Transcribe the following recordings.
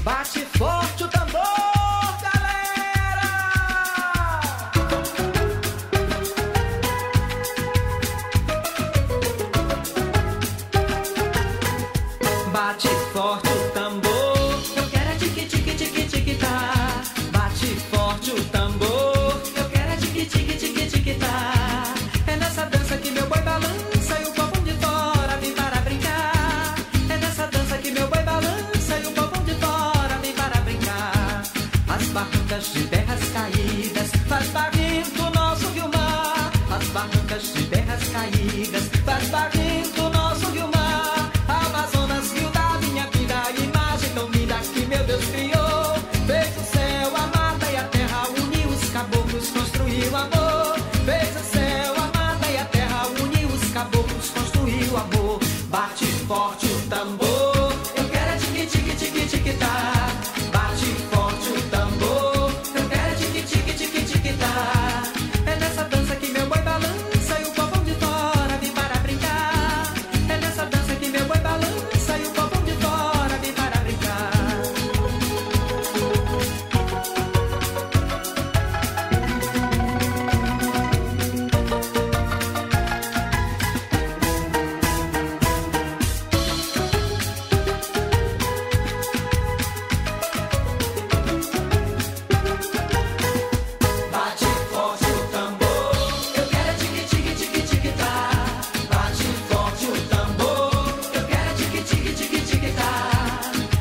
Bate forte o tambor, galera! Bate forte o tambor, eu quero é tique tique tique tique tá. Bate forte o tambor, eu quero é tique tique tique tique tá. É nessa dança que meu boi balança e o povão de fora vem para brincar. É nessa dança que meu boi balança e o povão de fora vem para brincar. As barrancas de terras caídas faz barrento o nosso rio-mar. As barrancas de terras caídas faz barrento o nosso rio-mar. Amazonas, rio da minha vida, a imagem tão linda que meu Deus criou. Fez o céu, a mata e a terra, uniu os caboclos, construiu amor. Fez o céu, a mata e a terra, uniu os caboclos, construiu amor. Bate forte o tambor, eu quero é tique tique tique tique tá. Bate forte o tambor, eu quero é tique tique tique tique tá. É nessa dança que meu boi balança e o povão de fora vem para brincar. É nessa dança que meu boi balança e o povão de fora vem para brincar. Bate forte o tambor, eu quero é tique tique tique tique tá. Bate forte o tambor, eu quero é tique tique tique tique tá.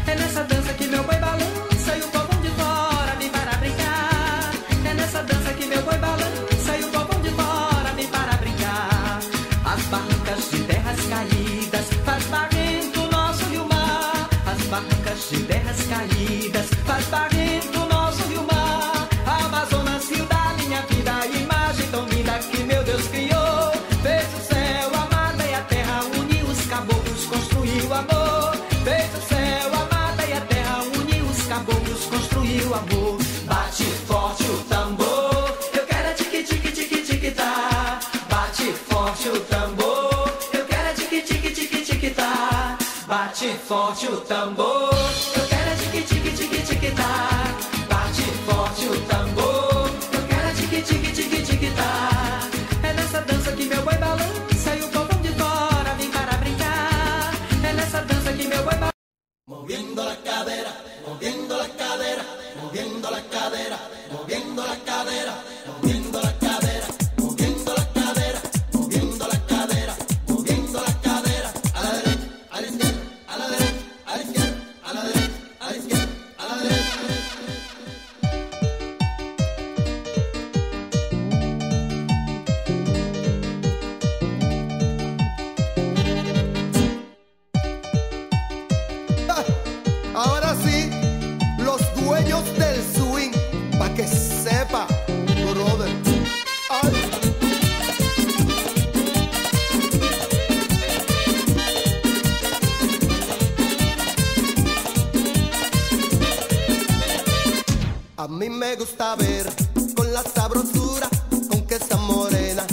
É nessa dança que meu boi balança e o povão de fora vem para brincar. É nessa dança que meu boi balança e o povão de fora vem para brincar. As barrancas de terras caídas faz barrento o nosso rio-mar. As barrancas de terras caídas faz barrento o nosso rio-mar. Amazonas, rio da minha vida, a imagem tão linda que meu Deus criou. Fez o céu, a mata e a terra, uniu os caboclos, construiu amor. Fez o céu, a mata e a terra, uniu os caboclos, construiu amor. Bate forte o tambor, eu quero é tique tique tique tique tá. Bate forte o tambor, eu quero é tique tique tique tique tá. Bate forte o tambor, eu quero é tique tique tique tique tá. Bate forte o tambor, eu quero é tique tique tique tique tá. É nessa dança que meu boi balança e o povão de fora vem para brincar. É nessa dança que meu boi balança. Moviendo la cadera, moviendo la cadera, moviendo la cadera, moviendo la cadera, moviendo la cadera, moviendo la cadera, moviendo la cadera, moviendo la cadera, a la derecha, a la izquierda, a la derecha, a la izquierda, a la derecha, a la izquierda, a la derecha. Ahora sí, los dueños del swing, pa' que sepa, brother. Ay. A mí me gusta ver con la sabrosura con que esa morena